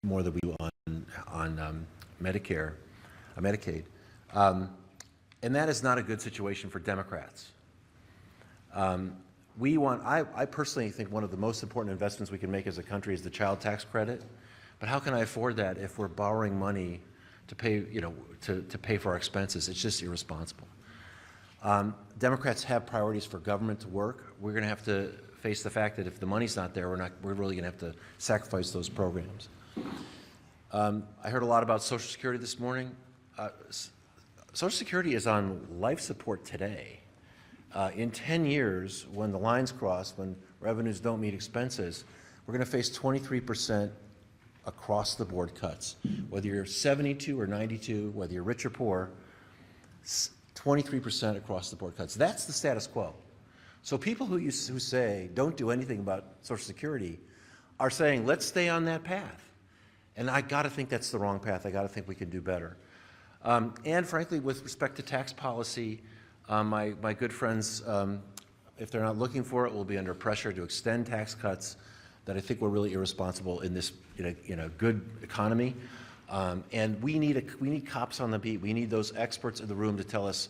more than we do on Medicare, Medicaid. And that is not a good situation for Democrats. I personally think one of the most important investments we can make as a country is the child tax credit. But how can I afford that if we're borrowing money to pay, to pay for our expenses? It's just irresponsible. Democrats have priorities for government to work. We're going to have to face the fact that if the money's not there, we're really going to have to sacrifice those programs. I heard a lot about Social Security this morning. Social Security is on life support today. In 10 years, when the lines cross, when revenues don't meet expenses, we're going to face 23% across the board cuts. Whether you're 72 or 92, whether you're rich or poor, 23% across the board cuts. That's the status quo. So people who say don't do anything about Social Security are saying let's stay on that path. And I got to think that's the wrong path. I got to think we can do better. And frankly, with respect to tax policy, my good friends, if they're not looking for it, will be under pressure to extend tax cuts that I think were really irresponsible in this in a good economy. And we need cops on the beat. We need those experts in the room to tell us,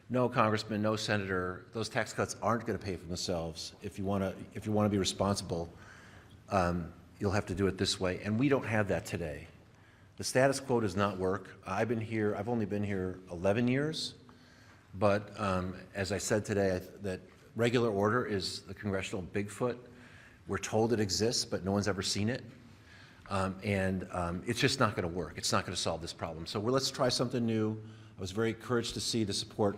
no, Congressman, no, Senator, those tax cuts aren't going to pay for themselves. If you want to be responsible, you'll have to do it this way. And we don't have that today. The status quo does not work. I've only been here 11 years, but as I said today, that regular order is the congressional Bigfoot. We're told it exists, but no one's ever seen it. It's just not going to work. It's not going to solve this problem. So let's try something new. I was very encouraged to see the support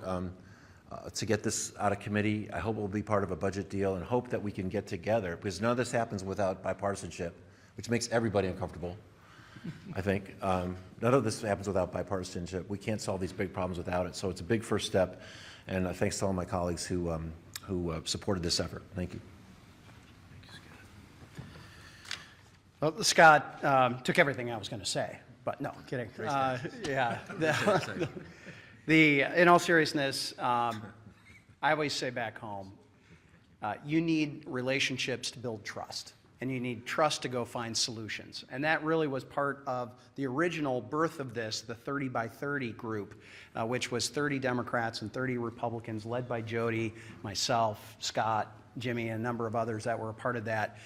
to get this out of committee. I hope it will be part of a budget deal and hope that we can get together, because none of this happens without bipartisanship, which makes everybody uncomfortable, I think. None of this happens without bipartisanship. We can't solve these big problems without it. So it's a big first step. And thanks to all my colleagues who supported this effort. Thank you. Well, Scott took everything I was going to say, but no, kidding. Yeah. In all seriousness, I always say back home, you need relationships to build trust, and you need trust to go find solutions. And that really was part of the original birth of this, the 30 by 30 group, which was 30 Democrats and 30 Republicans, led by Jody, myself, Scott, Jimmy, and a number of others that were a part of that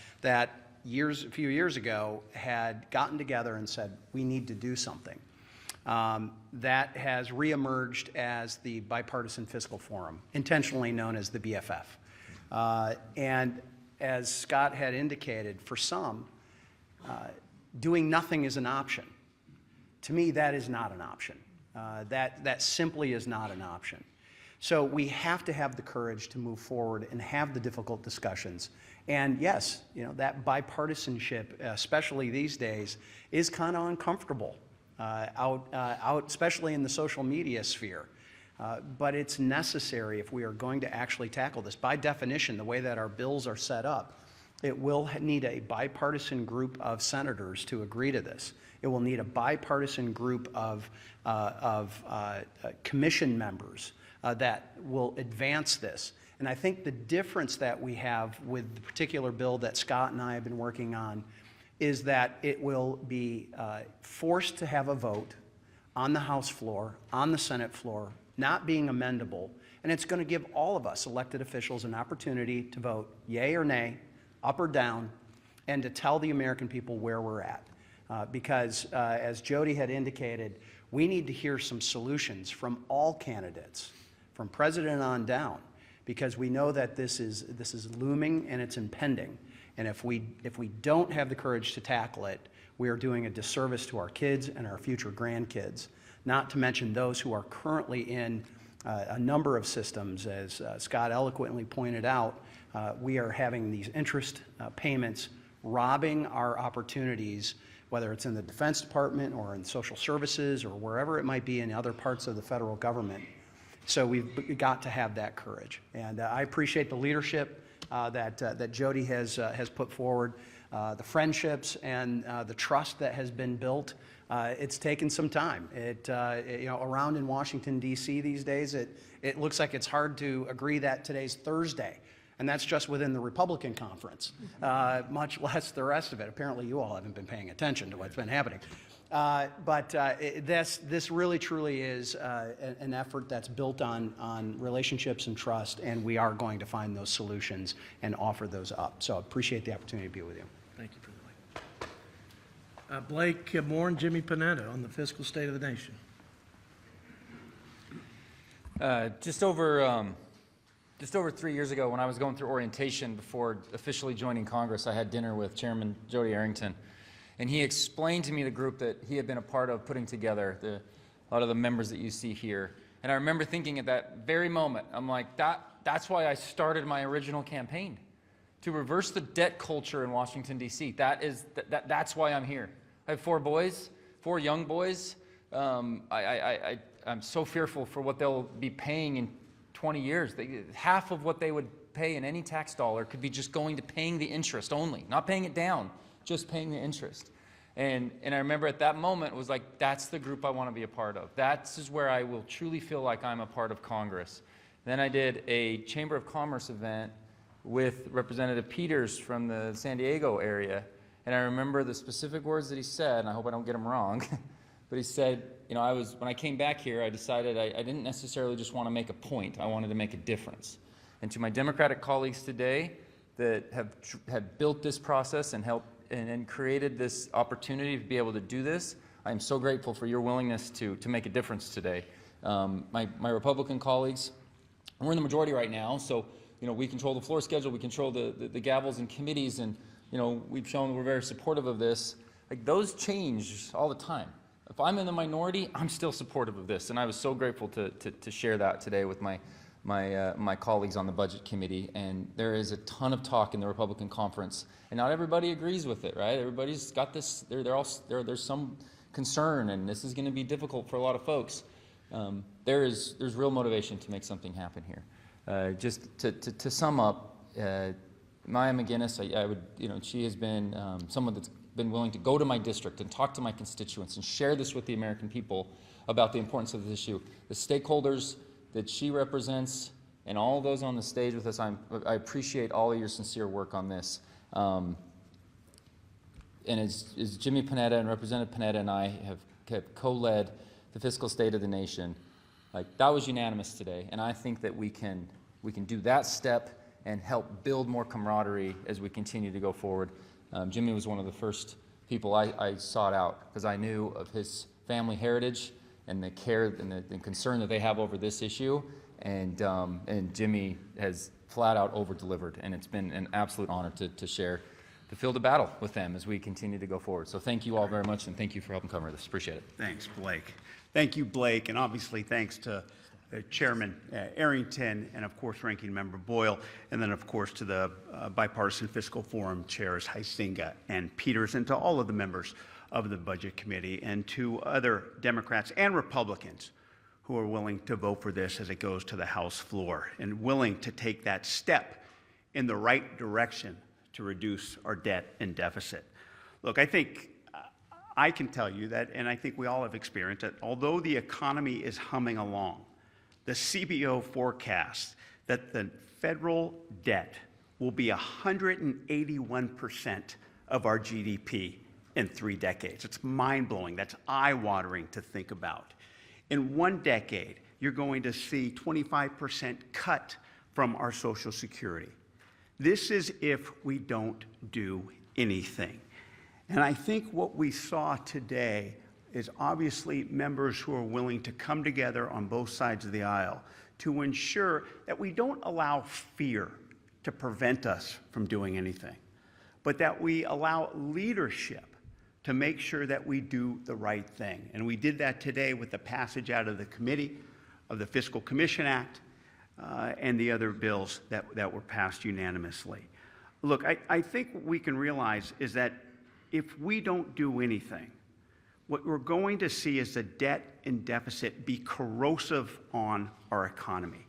a few years ago had gotten together and said, we need to do something. That has reemerged as the Bipartisan Fiscal Forum, intentionally known as the BFF. And as Scott had indicated, for some, doing nothing is an option. To me, that is not an option. That simply is not an option. So we have to have the courage to move forward and have the difficult discussions. And yes, that bipartisanship, especially these days, is kind of uncomfortable out, especially in the social media sphere. But it's necessary if we are going to actually tackle this. By definition, the way that our bills are set up, it will need a bipartisan group of senators to agree to this. It will need a bipartisan group of commission members that will advance this. And I think the difference that we have with the particular bill that Scott and I have been working on is that it will be forced to have a vote on the House floor, on the Senate floor, not being amendable, and it's going to give all of us elected officials an opportunity to vote yay or nay, up or down, and to tell the American people where we're at. Because as Jody had indicated, we need to hear some solutions from all candidates, from president on down, because we know that this is looming and it's impending. And if we don't have the courage to tackle it, we are doing a disservice to our kids and our future grandkids, not to mention those who are currently in a number of systems. As Scott eloquently pointed out, we are having these interest payments robbing our opportunities, whether it's in the Defense Department or in social services or wherever it might be in other parts of the federal government. So we've got to have that courage. And I appreciate the leadership that Jody has put forward, the friendships and the trust that has been built. It's taken some time. Around in Washington, D.C. these days, it looks like it's hard to agree that today's Thursday. And that's just within the Republican conference, much less the rest of it. Apparently you all haven't been paying attention to what's been happening. This really truly is an effort that's built on relationships and trust, and we are going to find those solutions and offer those up. So I appreciate the opportunity to be with you. Thank you, Blake. Blake Moore and Jimmy Panetta on the fiscal state of the nation. Just over 3 years ago, when I was going through orientation before officially joining Congress, I had dinner with Chairman Jody Arrington, and he explained to me the group that he had been a part of putting together, a lot of the members that you see here. And I remember thinking at that very moment, I'm like, that's why I started my original campaign, to reverse the debt culture in Washington, D.C. That's why I'm here. I have 4 boys, 4 young boys. I'm so fearful for what they'll be paying in 20 years. Half of what they would pay in any tax dollar could be just going to paying the interest only, not paying it down, just paying the interest. And I remember at that moment, it was like, that's the group I want to be a part of. That is where I will truly feel like I'm a part of Congress. Then I did a Chamber of Commerce event with Representative Peters from the San Diego area. And I remember the specific words that he said, and I hope I don't get them wrong, but he said, you know, when I came back here, I decided I didn't necessarily just want to make a point. I wanted to make a difference. And to my Democratic colleagues today that have built this process and helped and created this opportunity to be able to do this, I am so grateful for your willingness to make a difference today. My Republican colleagues, we're in the majority right now, so you know, we control the floor schedule, we control the gavels and committees, and you know, we've shown we're very supportive of this. Like, those change all the time. If I'm in the minority, I'm still supportive of this, and I was so grateful to share that today with my colleagues on the Budget Committee. And there is a ton of talk in the Republican conference, and not everybody agrees with it, right? Everybody's got this. There's some concern, and this is going to be difficult for a lot of folks. There's real motivation to make something happen here. Just to sum up, Maya McGinnis, I would, you know, she has been someone that's been willing to go to my district and talk to my constituents and share this with the American people about the importance of this issue. The stakeholders that she represents and all those on the stage with us, I appreciate all of your sincere work on this. And as Jimmy Panetta and Representative Panetta and I have co-led the fiscal state of the nation, like, that was unanimous today, and I think that we can do that step and help build more camaraderie as we continue to go forward. Jimmy was one of the first people I sought out because I knew of his family heritage and the care and the concern that they have over this issue, and Jimmy has flat out over-delivered, and it's been an absolute honor to share the field of battle with them as we continue to go forward. So thank you all very much, and thank you for helping cover this. Appreciate it. Thanks, Blake. Thank you, Blake, and obviously thanks to Chairman Arrington, and of course Ranking Member Boyle, and then of course to the Bipartisan Fiscal Forum chairs Heisinga and Peters, and to all of the members of the Budget Committee, and to other Democrats and Republicans who are willing to vote for this as it goes to the House floor, and willing to take that step in the right direction to reduce our debt and deficit. Look, I think I can tell you that, and I think we all have experienced that, although the economy is humming along, the CBO forecasts that the federal debt will be 181% of our GDP in 3 decades. It's mind-blowing. That's eye-watering to think about. In 1 decade, you're going to see 25% cut from our Social Security. This is if we don't do anything. And I think what we saw today is obviously members who are willing to come together on both sides of the aisle to ensure that we don't allow fear to prevent us from doing anything, but that we allow leadership to make sure that we do the right thing. And we did that today with the passage out of the committee of the Fiscal Commission Act and the other bills that were passed unanimously. Look, I think what we can realize is that if we don't do anything, what we're going to see is the debt and deficit be corrosive on our economy.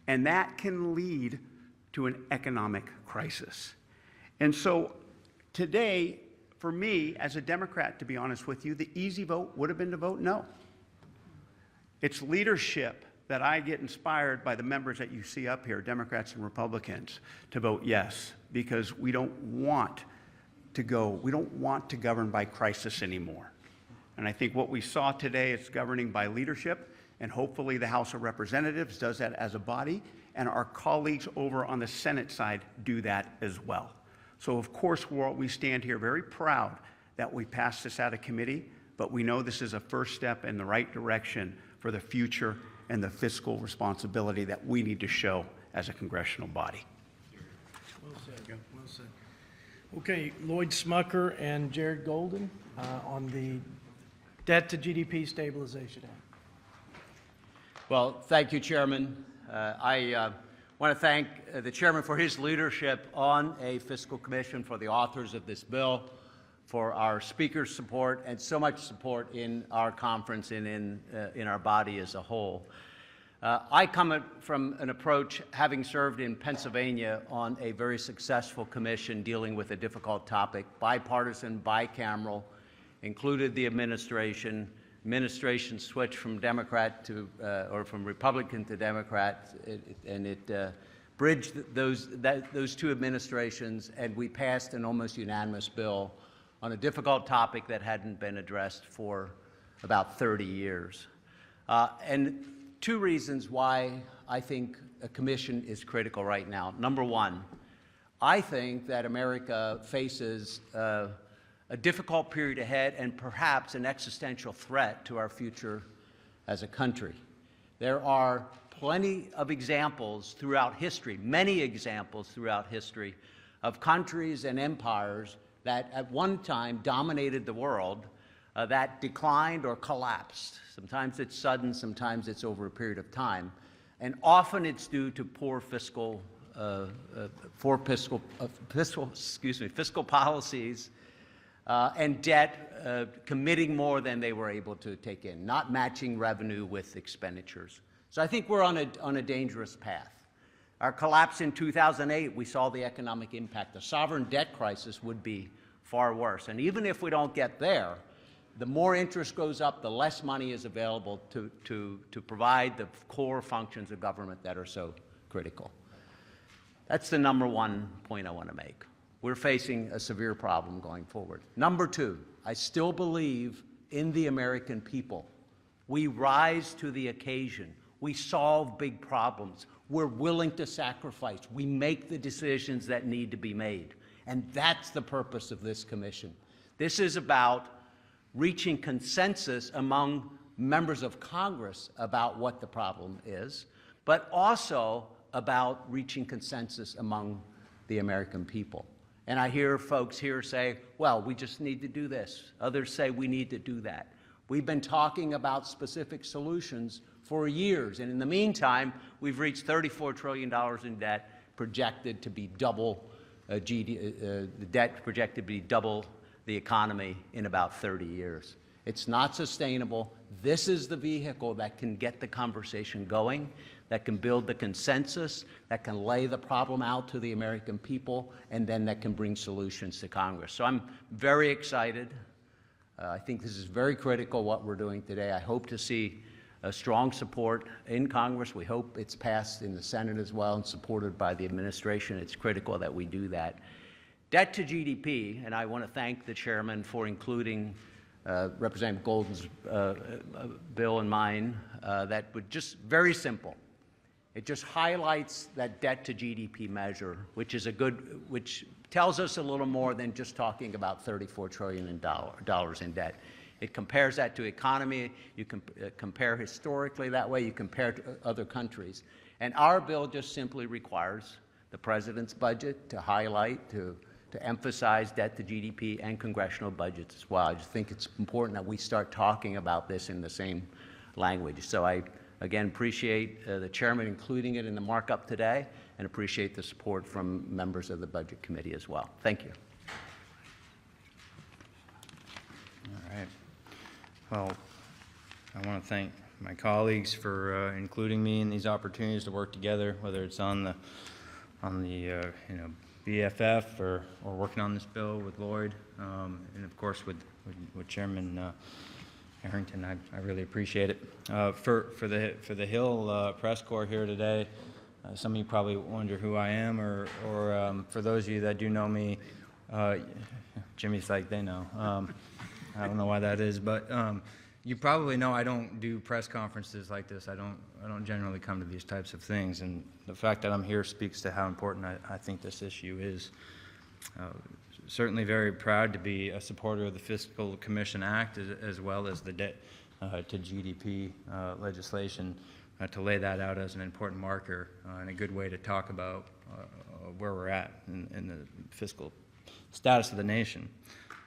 And that can lead to an economic crisis. And so today, for me, as a Democrat, to be honest with you, the easy vote would have been to vote no. It's leadership that I get inspired by the members that you see up here, Democrats and Republicans, to vote yes, because we don't want to govern by crisis anymore. And I think what we saw today is governing by leadership, and hopefully the House of Representatives does that as a body, and our colleagues over on the Senate side do that as well. So of course we stand here very proud that we passed this out of committee, but we know this is a first step in the right direction for the future and the fiscal responsibility that we need to show as a congressional body. Well said. Well said. Okay, Lloyd Smucker and Jared Golden on the Debt to GDP Stabilization Act. Well, thank you, Chairman. I want to thank the Chairman for his leadership on a fiscal commission, for the authors of this bill, for our speaker's support, and so much support in our conference and in our body as a whole. I come from an approach, having served in Pennsylvania on a very successful commission dealing with a difficult topic, bipartisan, bicameral, included the administration. Administration switched from Democrat to, or from Republican to Democrat, and it bridged those two administrations, and we passed an almost unanimous bill on a difficult topic that hadn't been addressed for about 30 years. And two reasons why I think a commission is critical right now. Number one, I think that America faces a difficult period ahead and perhaps an existential threat to our future as a country. There are plenty of examples throughout history, many examples throughout history, of countries and empires that at one time dominated the world that declined or collapsed. Sometimes it's sudden, sometimes it's over a period of time. And often it's due to poor fiscal policies and debt committing more than they were able to take in, not matching revenue with expenditures. So I think we're on a dangerous path. Our collapse in 2008, we saw the economic impact. The sovereign debt crisis would be far worse. And even if we don't get there, the more interest goes up, the less money is available to provide the core functions of government that are so critical. That's the number one point I want to make. We're facing a severe problem going forward. Number two, I still believe in the American people. We rise to the occasion. We solve big problems. We're willing to sacrifice. We make the decisions that need to be made. And that's the purpose of this commission. This is about reaching consensus among members of Congress about what the problem is, but also about reaching consensus among the American people. And I hear folks here say, well, we just need to do this. Others say we need to do that. We've been talking about specific solutions for years, and in the meantime, we've reached $34 trillion in debt, projected to be double the debt projected to be double the economy in about 30 years. It's not sustainable. This is the vehicle that can get the conversation going, that can build the consensus, that can lay the problem out to the American people, and then that can bring solutions to Congress. So I'm very excited. I think this is very critical what we're doing today. I hope to see a strong support in Congress. We hope it's passed in the Senate as well and supported by the administration. It's critical that we do that. Debt to GDP, and I want to thank the chairman for including Representative Golden's bill and mine, that would just very simple. It just highlights that debt to GDP measure, which is which tells us a little more than just talking about $34 trillion in debt. It compares that to economy. You can compare historically that way. You compare to other countries. And our bill just simply requires the president's budget to highlight, to emphasize debt to GDP and congressional budgets as well. I just think it's important that we start talking about this in the same language. So I, again, appreciate the chairman including it in the markup today and appreciate the support from members of the Budget Committee as well. Thank you. All right. Well, I want to thank my colleagues for including me in these opportunities to work together, whether it's on the BFF or working on this bill with Lloyd, and of course with Chairman Arrington. I really appreciate it. For the Hill Press Corps here today, some of you probably wonder who I am, or for those of you that do know me, Jimmy's like, they know. I don't know why that is, but you probably know I don't do press conferences like this. I don't generally come to these types of things, and the fact that I'm here speaks to how important I think this issue is. Certainly very proud to be a supporter of the Fiscal Commission Act as well as the debt to GDP legislation, to lay that out as an important marker and a good way to talk about where we're at in the fiscal status of the nation.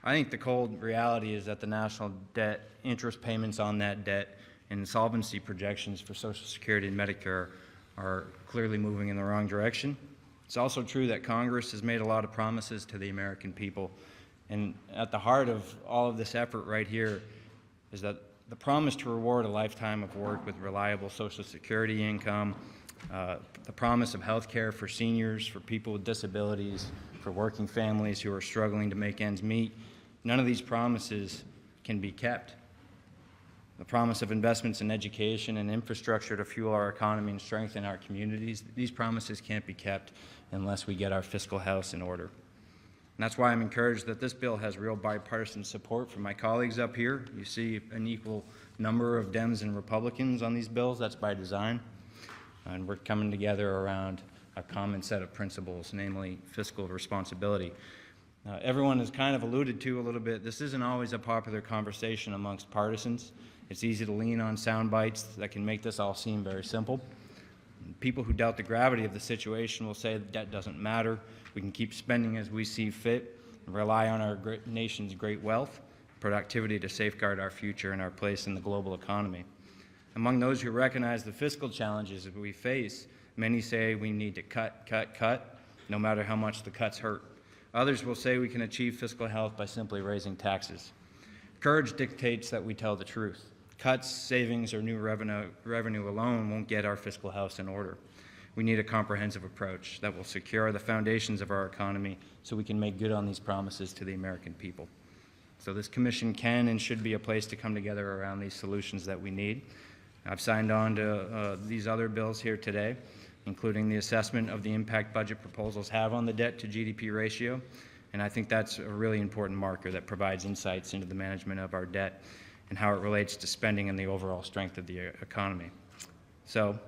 I think the cold reality is that the national debt, interest payments on that debt, and insolvency projections for Social Security and Medicare are clearly moving in the wrong direction. It's also true that Congress has made a lot of promises to the American people, and at the heart of all of this effort right here is that the promise to reward a lifetime of work with reliable Social Security income, the promise of health care for seniors, for people with disabilities, for working families who are struggling to make ends meet. None of these promises can be kept. The promise of investments in education and infrastructure to fuel our economy and strengthen our communities, these promises can't be kept unless we get our fiscal house in order. And that's why I'm encouraged that this bill has real bipartisan support from my colleagues up here. You see an equal number of Dems and Republicans on these bills. That's by design. And we're coming together around a common set of principles, namely fiscal responsibility. Everyone has kind of alluded to a little bit, this isn't always a popular conversation amongst partisans. It's easy to lean on sound bites that can make this all seem very simple. People who doubt the gravity of the situation will say that debt doesn't matter. We can keep spending as we see fit and rely on our nation's great wealth, productivity to safeguard our future and our place in the global economy. Among those who recognize the fiscal challenges that we face, many say we need to cut, no matter how much the cuts hurt. Others will say we can achieve fiscal health by simply raising taxes. Courage dictates that we tell the truth. Cuts, savings, or new revenue alone won't get our fiscal house in order. We need a comprehensive approach that will secure the foundations of our economy so we can make good on these promises to the American people. So this commission can and should be a place to come together around these solutions that we need. I've signed on to these other bills here today, including the assessment of the impact budget proposals have on the debt to GDP ratio, and I think that's a really important marker that provides insights into the management of our debt and how it relates to spending and the overall strength of the economy. So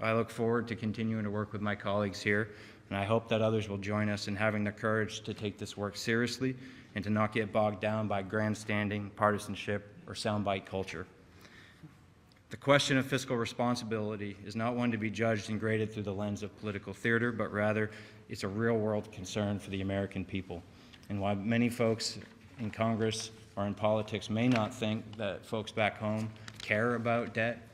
I look forward to continuing to work with my colleagues here, and I hope that others will join us in having the courage to take this work seriously and to not get bogged down by grandstanding, partisanship, or soundbite culture. The question of fiscal responsibility is not one to be judged and graded through the lens of political theater, but rather it's a real-world concern for the American people. And while many folks in Congress or in politics may not think that folks back home care about debt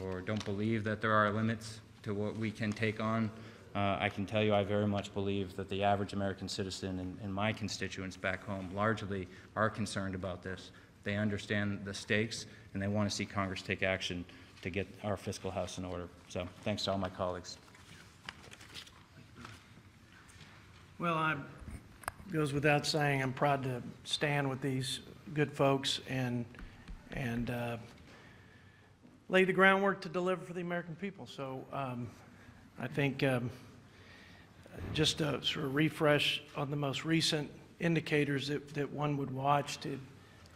or don't believe that there are limits to what we can take on, I can tell you I very much believe that the average American citizen and my constituents back home largely are concerned about this. They understand the stakes, and they want to see Congress take action to get our fiscal house in order. So thanks to all my colleagues. Well, goes without saying, I'm proud to stand with these good folks and lay the groundwork to deliver for the American people. So I think just to sort of refresh on the most recent indicators that one would watch to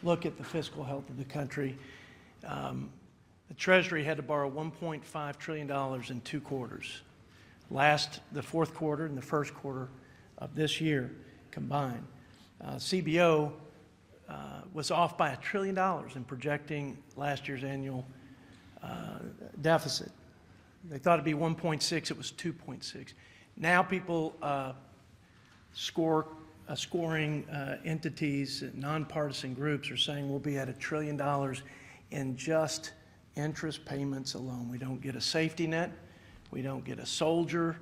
look at the fiscal health of the country. The Treasury had to borrow $1.5 trillion in 2 quarters. The fourth quarter and the first quarter of this year combined. CBO was off by $1 trillion in projecting last year's annual deficit. They thought it'd be 1.6, it was 2.6. Now people scoring entities, nonpartisan groups are saying we'll be at $1 trillion in just interest payments alone. We don't get a safety net. We don't get a soldier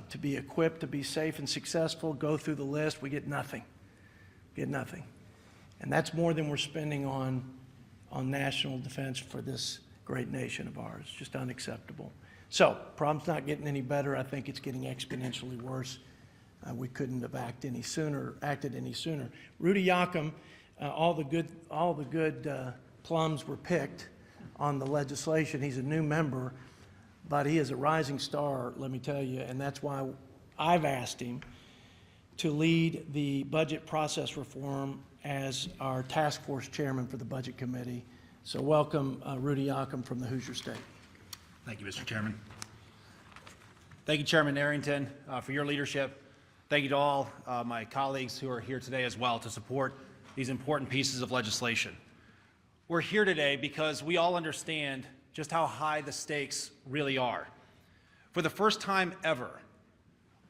to be equipped to be safe and successful. Go through the list. We get nothing. Get nothing. And that's more than we're spending on national defense for this great nation of ours. It's just unacceptable. So, problem's not getting any better. I think it's getting exponentially worse. We couldn't have acted any sooner. Rudy Yocum, all the good plums were picked on the legislation. He's a new member, but he is a rising star, let me tell you, and that's why I've asked him to lead the budget process reform as our task force chairman for the Budget Committee. So welcome Rudy Yocum from the Hoosier State. Thank you, Mr. Chairman. Thank you, Chairman Arrington, for your leadership. Thank you to all my colleagues who are here today as well to support these important pieces of legislation. We're here today because we all understand just how high the stakes really are. For the first time ever,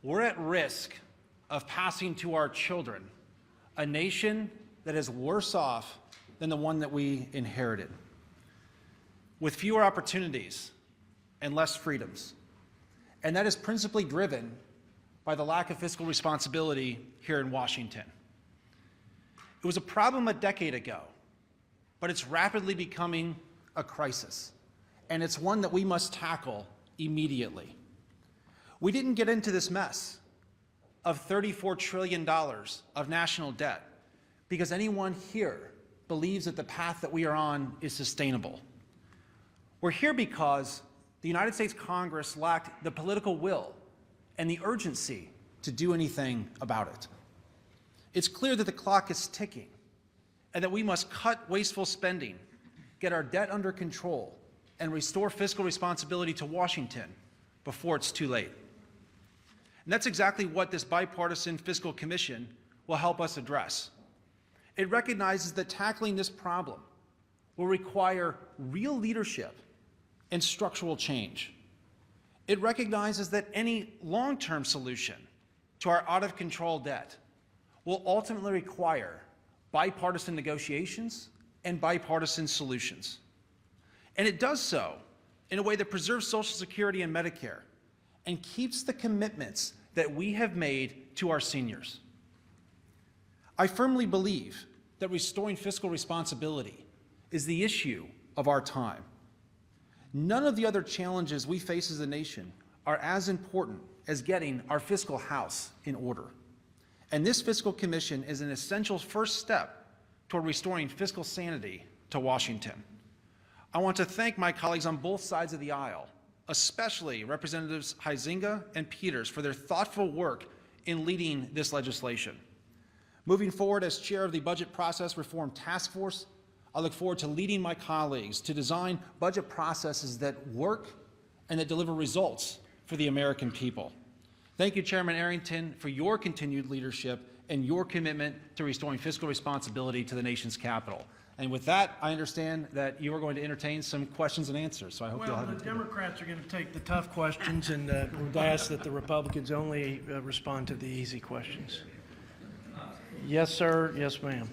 we're at risk of passing to our children a nation that is worse off than the one that we inherited, with fewer opportunities and less freedoms. And that is principally driven by the lack of fiscal responsibility here in Washington. It was a problem a decade ago, but it's rapidly becoming a crisis, and it's one that we must tackle immediately. We didn't get into this mess of $34 trillion of national debt because anyone here believes that the path that we are on is sustainable. We're here because the United States Congress lacked the political will and the urgency to do anything about it. It's clear that the clock is ticking and that we must cut wasteful spending, get our debt under control, and restore fiscal responsibility to Washington before it's too late. And that's exactly what this bipartisan Fiscal Commission will help us address. It recognizes that tackling this problem will require real leadership and structural change. It recognizes that any long-term solution to our out-of-control debt will ultimately require bipartisan negotiations and bipartisan solutions. And it does so in a way that preserves Social Security and Medicare and keeps the commitments that we have made to our seniors. I firmly believe that restoring fiscal responsibility is the issue of our time. None of the other challenges we face as a nation are as important as getting our fiscal house in order. And this Fiscal Commission is an essential first step toward restoring fiscal sanity to Washington. I want to thank my colleagues on both sides of the aisle, especially Representatives Huizenga and Peters, for their thoughtful work in leading this legislation. Moving forward as chair of the Budget Process Reform Task Force, I look forward to leading my colleagues to design budget processes that work and that deliver results for the American people. Thank you, Chairman Arrington, for your continued leadership and your commitment to restoring fiscal responsibility to the nation's capital. And with that, I understand that you are going to entertain some questions and answers, so I hope you'll have Well, a the Democrats are going to take the tough questions and would ask that the Republicans only respond to the easy questions. Yes, sir. Yes, ma'am.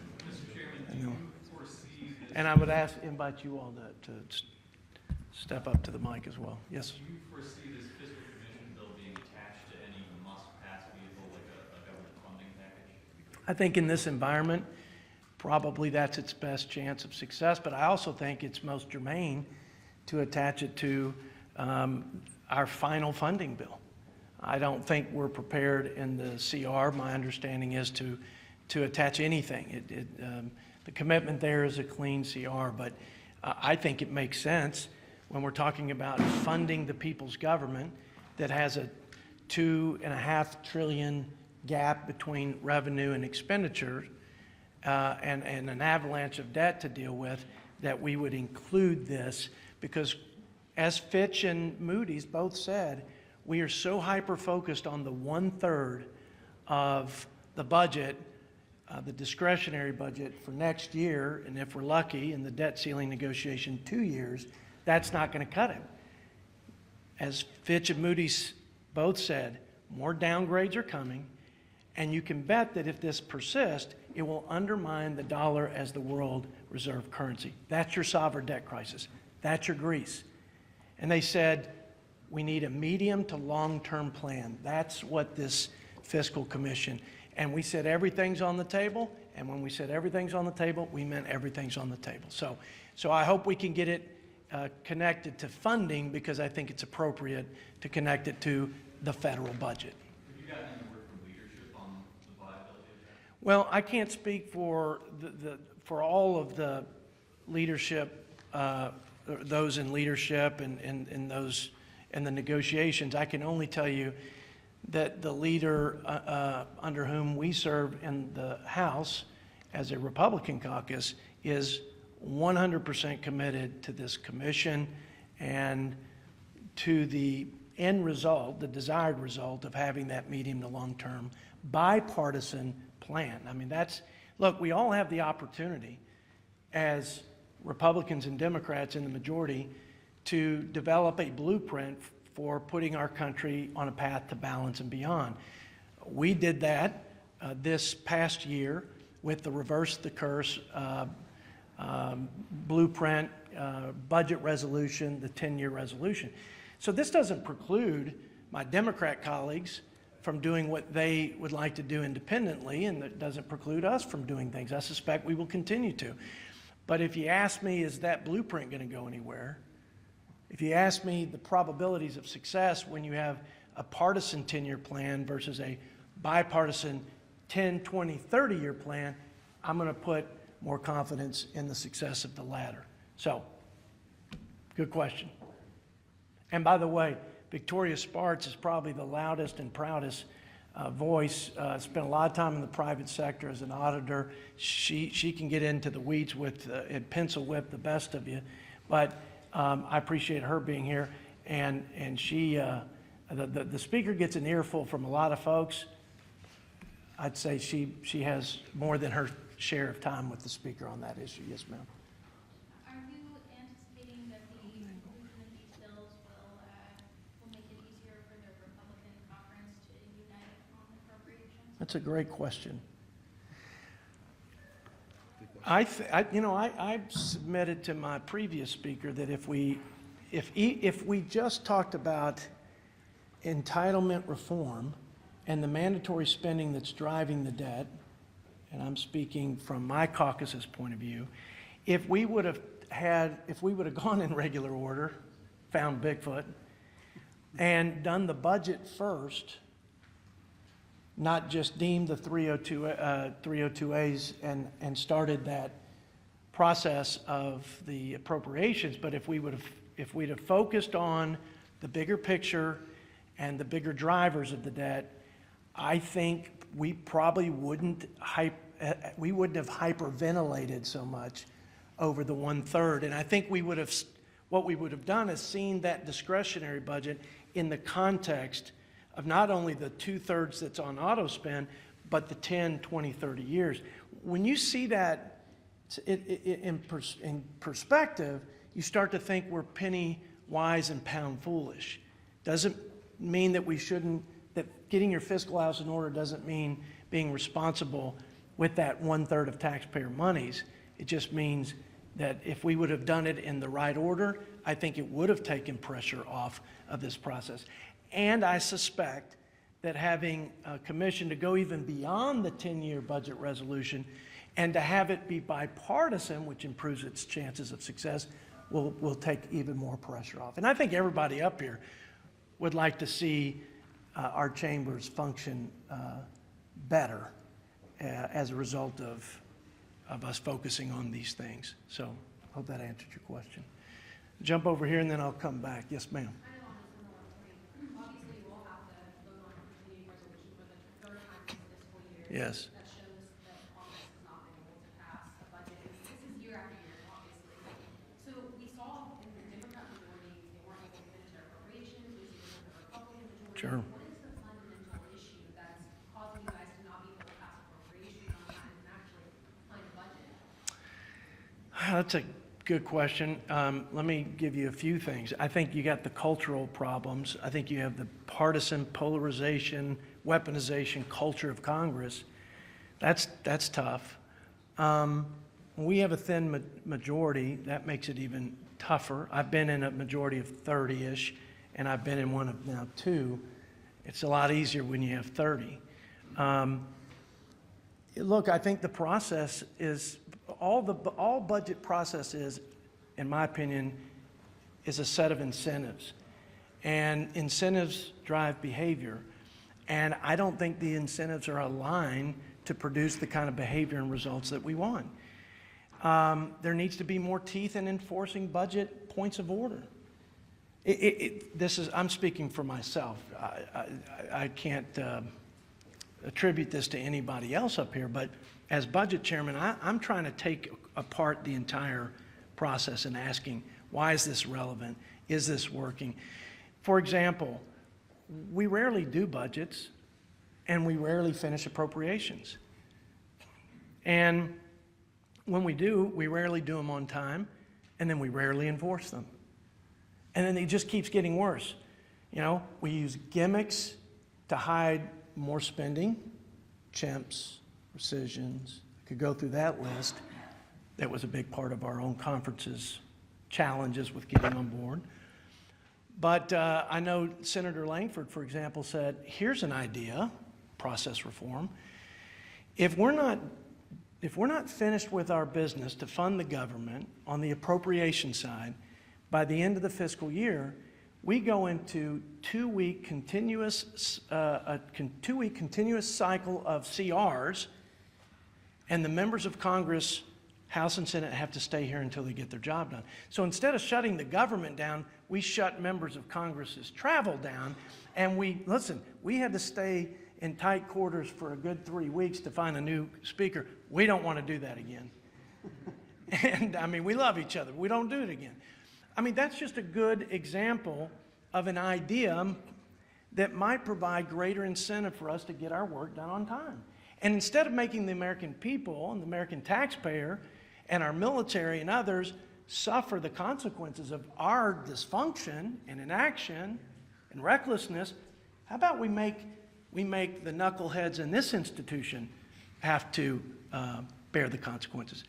And I would invite you all to step up to the mic as well. Yes. Do you foresee this fiscal commission bill being attached to any must-pass vehicle like a government funding package? I think in this environment, probably that's its best chance of success, but I also think it's most germane to attach it to our final funding bill. I don't think we're prepared in the CR. My understanding is to attach anything. The commitment there is a clean CR, but I think it makes sense when we're talking about funding the people's government that has a $2.5 trillion gap between revenue and expenditure and an avalanche of debt to deal with, that we would include this because, as Fitch and Moody's both said, we are so hyper-focused on the 1/3 of the budget, the discretionary budget for next year, and if we're lucky in the debt ceiling negotiation 2 years, that's not going to cut it. As Fitch and Moody's both said, more downgrades are coming, and you can bet that if this persists, it will undermine the dollar as the world reserve currency. That's your sovereign debt crisis. That's your Greece. And they said, we need a medium to long-term plan. That's what this Fiscal Commission, and we said everything's on the table, and when we said everything's on the table, we meant everything's on the table. So I hope we can get it connected to funding because I think it's appropriate to connect it to the federal budget. Have you gotten any word from leadership on the viability of that? Well, I can't speak for for all of the leadership, those in leadership and those in the negotiations, I can only tell you that the leader under whom we serve in the House as a Republican caucus is 100% committed to this commission and to the end result, the desired result of having that medium to long-term bipartisan plan. I mean, look, we all have the opportunity as Republicans and Democrats in the majority to develop a blueprint for putting our country on a path to balance and beyond. We did that this past year with the Reverse the Curse blueprint, budget resolution, the 10-year resolution. So this doesn't preclude my Democrat colleagues from doing what they would like to do independently, and it doesn't preclude us from doing things. I suspect we will continue to. But if you ask me, is that blueprint going to go anywhere? If you ask me the probabilities of success when you have a partisan 10-year plan versus a bipartisan 10, 20, 30-year plan, I'm going to put more confidence in the success of the latter. So, good question. And by the way, Victoria Spartz is probably the loudest and proudest voice. Spent a lot of time in the private sector as an auditor. She can get into the weeds with and pencil whip the best of you. But I appreciate her being here. And she, the speaker gets an earful from a lot of folks. I'd say she has more than her share of time with the speaker on that issue. Yes, ma'am. Are you anticipating that the inclusion of these bills will make it easier for the Republican conference to unite on appropriations? That's a great question. I submitted to my previous speaker that if we just talked about entitlement reform and the mandatory spending that's driving the debt, and I'm speaking from my caucus's point of view, if we would have gone in regular order, found Bigfoot, and done the budget first, not just deemed the 302As and started that process of the appropriations, but if we'd have focused on the bigger picture and the bigger drivers of the debt, I think we probably wouldn't have hyperventilated so much over the 1/3. And I think what we would have done is seen that discretionary budget in the context of not only the 2/3 that's on auto spend, but the 10, 20, 30 years. When you see that in perspective, you start to think we're penny wise and pound foolish. Doesn't mean that that getting your fiscal house in order doesn't mean being responsible with that 1/3 of taxpayer monies. It just means that if we would have done it in the right order, I think it would have taken pressure off of this process. And I suspect that having a commission to go even beyond the 10-year budget resolution and to have it be bipartisan, which improves its chances of success, will take even more pressure off. And I think everybody up here would like to see our chambers function better as a result of us focusing on these things. So I hope that answered your question. Jump over here and then I'll come back. Yes, ma'am. Kind of on a similar point. Obviously, we'll have to vote on a continuing resolution for the third time this fiscal year. Yes. That shows that Congress has not been able to pass a budget. This is year after year, obviously. So we saw in the Democrat majority, they weren't able to finish their appropriations. We see this in the Republican majority. Sure. What is the fundamental issue that's causing you guys to not be able to pass appropriations on time and actually find a budget? That's a good question. Let me give you a few things. I think you got the cultural problems. I think you have the partisan polarization, weaponization culture of Congress. That's tough. We have a thin majority. That makes it even tougher. I've been in a majority of 30-ish, and I've been in one of now 2. It's a lot easier when you have 30. Look, I think the process is all budget process is, in my opinion, is a set of incentives. And incentives drive behavior. And I don't think the incentives are aligned to produce the kind of behavior and results that we want. There needs to be more teeth in enforcing budget points of order. I'm speaking for myself. I can't attribute this to anybody else up here, but as budget chairman, I'm trying to take apart the entire process and asking, why is this relevant? Is this working? For example, we rarely do budgets and we rarely finish appropriations. And when we do, we rarely do them on time, and then we rarely enforce them. And then it just keeps getting worse. You know, we use gimmicks to hide more spending, chimps, rescissions. I could go through that list. That was a big part of our own conference's challenges with getting on board. But I know Senator Langford, for example, said, here's an idea, process reform. If we're not finished with our business to fund the government on the appropriation side, by the end of the fiscal year, we go into two-week continuous cycle of CRs, and the members of Congress, House and Senate, have to stay here until they get their job done. So instead of shutting the government down, we shut members of Congress's travel down, and we had to stay in tight quarters for a good 3 weeks to find a new speaker. We don't want to do that again. And I mean, we love each other. We don't do it again. I mean, that's just a good example of an idea that might provide greater incentive for us to get our work done on time. And instead of making the American people and the American taxpayer and our military and others suffer the consequences of our dysfunction and inaction and recklessness, how about we make the knuckleheads in this institution have to bear the consequences?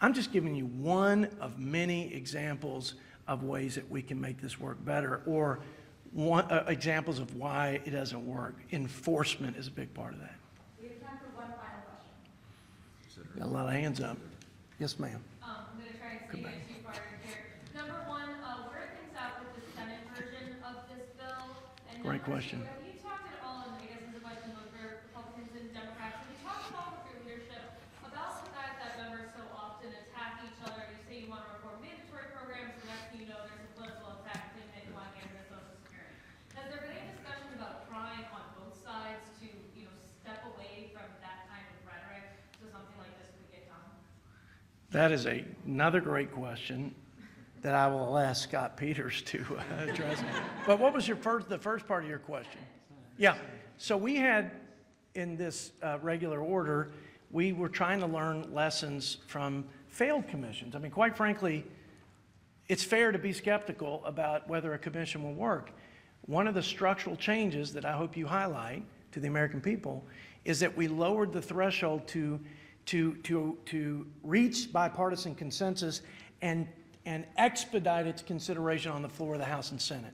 I'm just giving you one of many examples of ways that we can make this work better, or examples of why it doesn't work. Enforcement is a big part of that. We have time for one final question. Got a lot of hands up. Yes, ma'am. I'm going to try and sneak in a two-parter here. Number one, where are things at with the Senate version of this bill? And Great number question. two, have you talked at all, and I guess this is a question both for Republicans and Democrats, have you talked at all with your leadership about the fact that members so often attack each other? You say you want to reform mandatory programs, and next thing you know, there's a political attack and they want to get rid of Social Security. Has there been any discussion about trying on both sides to, step away from that kind of rhetoric so something like this could get done? That is another great question that I will ask Scott Peters to address. But what was the first part of your question? Yeah, so we had in this regular order, we were trying to learn lessons from failed commissions. I mean, quite frankly, it's fair to be skeptical about whether a commission will work. One of the structural changes that I hope you highlight to the American people is that we lowered the threshold to reach bipartisan consensus and expedite its consideration on the floor of the House and Senate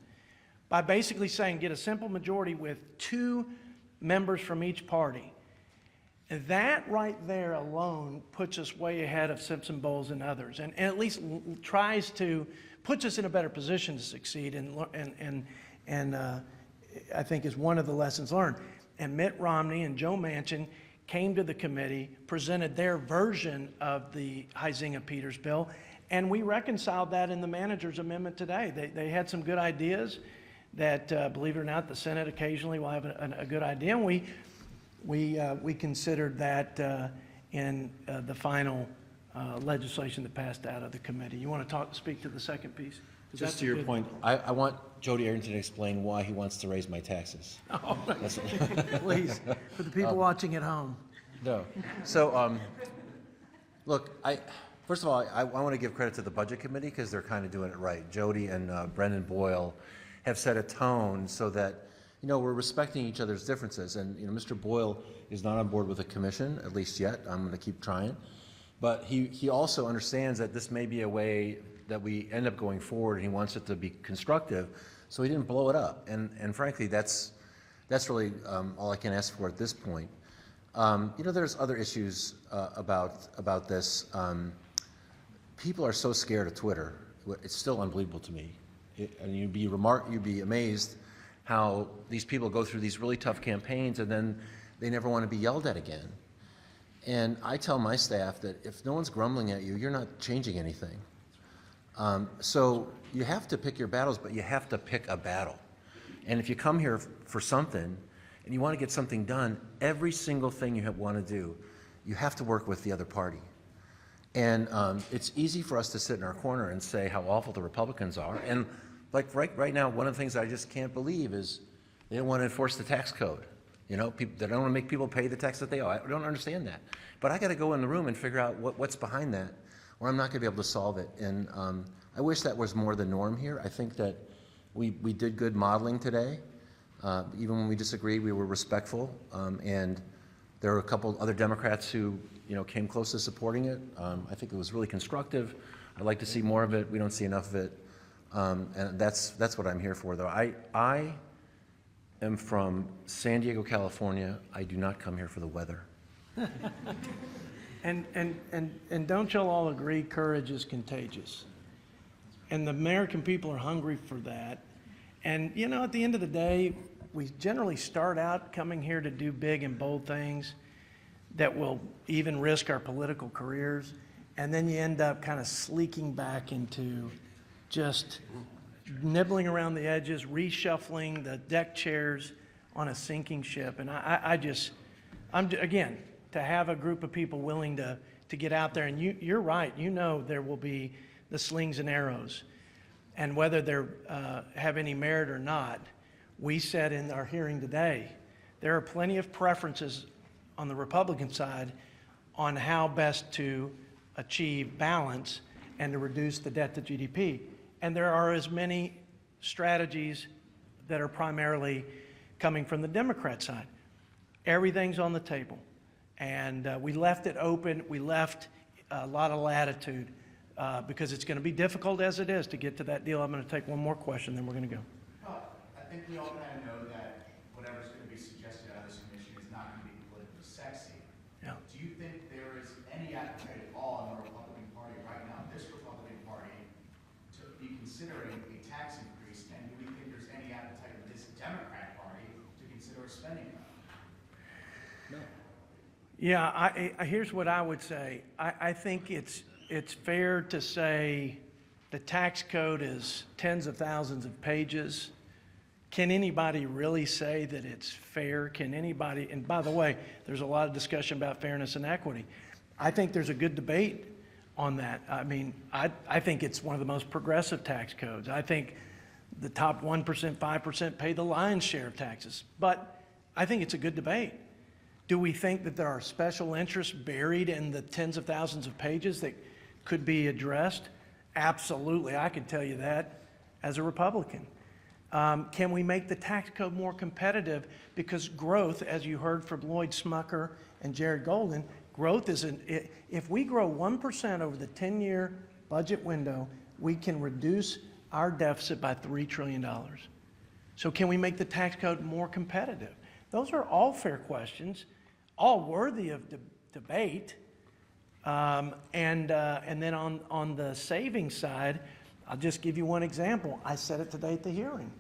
by basically saying get a simple majority with 2 members from each party. And that right there alone puts us way ahead of Simpson, Bowles, and others, and at least tries to puts us in a better position to succeed, and I think is one of the lessons learned. And Mitt Romney and Joe Manchin came to the committee, presented their version of the Huizenga-Peters bill, and we reconciled that in the manager's amendment today. They had some good ideas that, believe it or not, the Senate occasionally will have a good idea, and we considered that in the final legislation that passed out of the committee. You want to speak to the second piece? 'Cause Just that's to a your good- point, I want Jody Arrington to explain why he wants to raise my taxes. Oh, please, for the people watching at home. No. So, look, first of all, I want to give credit to the Budget Committee because they're kind of doing it right. Jody and Brendan Boyle have set a tone so that, we're respecting each other's differences. And, Mr. Boyle is not on board with the commission, at least yet. I'm going to keep trying. But he also understands that this may be a way that we end up going forward, and he wants it to be constructive, so he didn't blow it up. And frankly, that's really all I can ask for at this point. There's other issues about this. People are so scared of Twitter. It's still unbelievable to me. And you'd be amazed how these people go through these really tough campaigns and then they never want to be yelled at again. And I tell my staff that if no one's grumbling at you, you're not changing anything. So you have to pick your battles, but you have to pick a battle. And if you come here for something and you want to get something done, every single thing you want to do, you have to work with the other party. And it's easy for us to sit in our corner and say how awful the Republicans are. And like right now, one of the things I just can't believe is they don't want to enforce the tax code. You know, they don't want to make people pay the tax that they owe. I don't understand that. But I got to go in the room and figure out what's behind that, or I'm not going to be able to solve it. And I wish that was more the norm here. I think that we did good modeling today. Even when we disagreed, we were respectful. And there were a couple other Democrats who, came close to supporting it. I think it was really constructive. I'd like to see more of it. We don't see enough of it. And that's what I'm here for, though. I am from San Diego, California. I do not come here for the weather. And don't y'all all agree courage is contagious? And the American people are hungry for that. And at the end of the day, we generally start out coming here to do big and bold things that will even risk our political careers. And then you end up kind of sleeking back into just nibbling around the edges, reshuffling the deck chairs on a sinking ship. And again, to have a group of people willing to get out there, and you're right, there will be the slings and arrows. And whether they have any merit or not, we said in our hearing today, there are plenty of preferences on the Republican side on how best to achieve balance and to reduce the debt to GDP. And there are as many strategies that are primarily coming from the Democrat side. Everything's on the table. And we left it open. We left a lot of latitude because it's going to be difficult as it is to get to that deal. I'm going to take one more question, then we're going to go. Well, I think we all kind of know that whatever's going to be suggested out of this commission is not going to be politically sexy. Yeah. Do you think there is any appetite at all in the Republican Party right now, this Republican Party, to be considering a tax increase? And do we think there's any appetite in this Democrat Party to consider a spending cut? Yeah, here's what I would say. I think it's fair to say the tax code is tens of thousands of pages. Can anybody really say that it's fair? Can anybody, and by the way, there's a lot of discussion about fairness and equity. I think there's a good debate on that. I mean, I think it's one of the most progressive tax codes. I think the top 1%, 5% pay the lion's share of taxes. But I think it's a good debate. Do we think that there are special interests buried in the tens of thousands of pages that could be addressed? Absolutely. I can tell you that as a Republican. Can we make the tax code more competitive? Because growth, as you heard from Lloyd Smucker and Jared Golden, growth if we grow 1% over the 10-year budget window, we can reduce our deficit by $3 trillion. So can we make the tax code more competitive? Those are all fair questions, all worthy of debate. And then on the savings side, I'll just give you one example. I said it today at the hearing.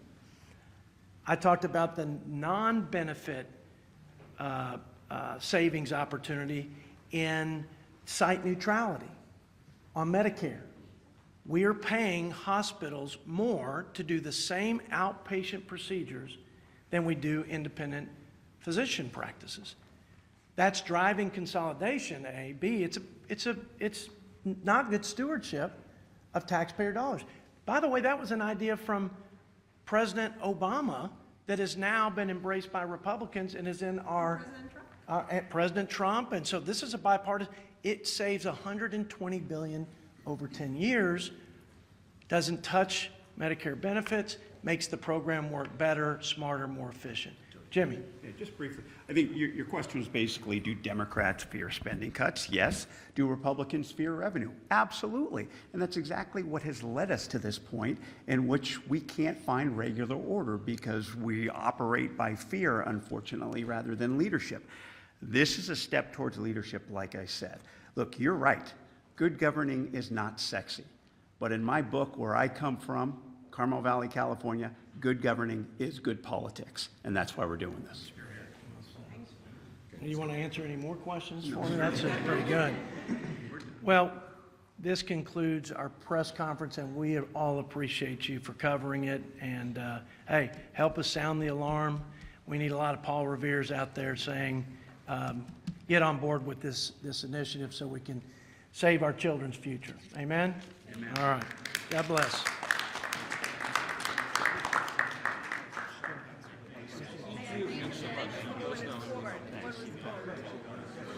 I talked about the non-benefit savings opportunity in site neutrality on Medicare. We are paying hospitals more to do the same outpatient procedures than we do independent physician practices. That's driving consolidation, A. B, it's not good stewardship of taxpayer dollars. By the way, that was an idea from President Obama that has now been embraced by Republicans and is in President Trump. And so this is a bipartisan. It saves $120 billion over 10 years, doesn't touch Medicare benefits, makes the program work better, smarter, more efficient. Jimmy. Yeah, just briefly, I think your question was basically, do Democrats fear spending cuts? Yes. Do Republicans fear revenue? Absolutely. And that's exactly what has led us to this point in which we can't find regular order because we operate by fear, unfortunately, rather than leadership. This is a step towards leadership, like I said. Look, you're right. Good governing is not sexy. But in my book, where I come from, Carmel Valley, California, good governing is good politics. And that's why we're doing this. You want to answer any more questions for me? That's pretty good. Well, this concludes our press conference, and we all appreciate you for covering it. And hey, help us sound the alarm. We need a lot of Paul Revere's out there saying, get on board with this initiative so we can save our children's future. Amen? Amen. All right. God bless.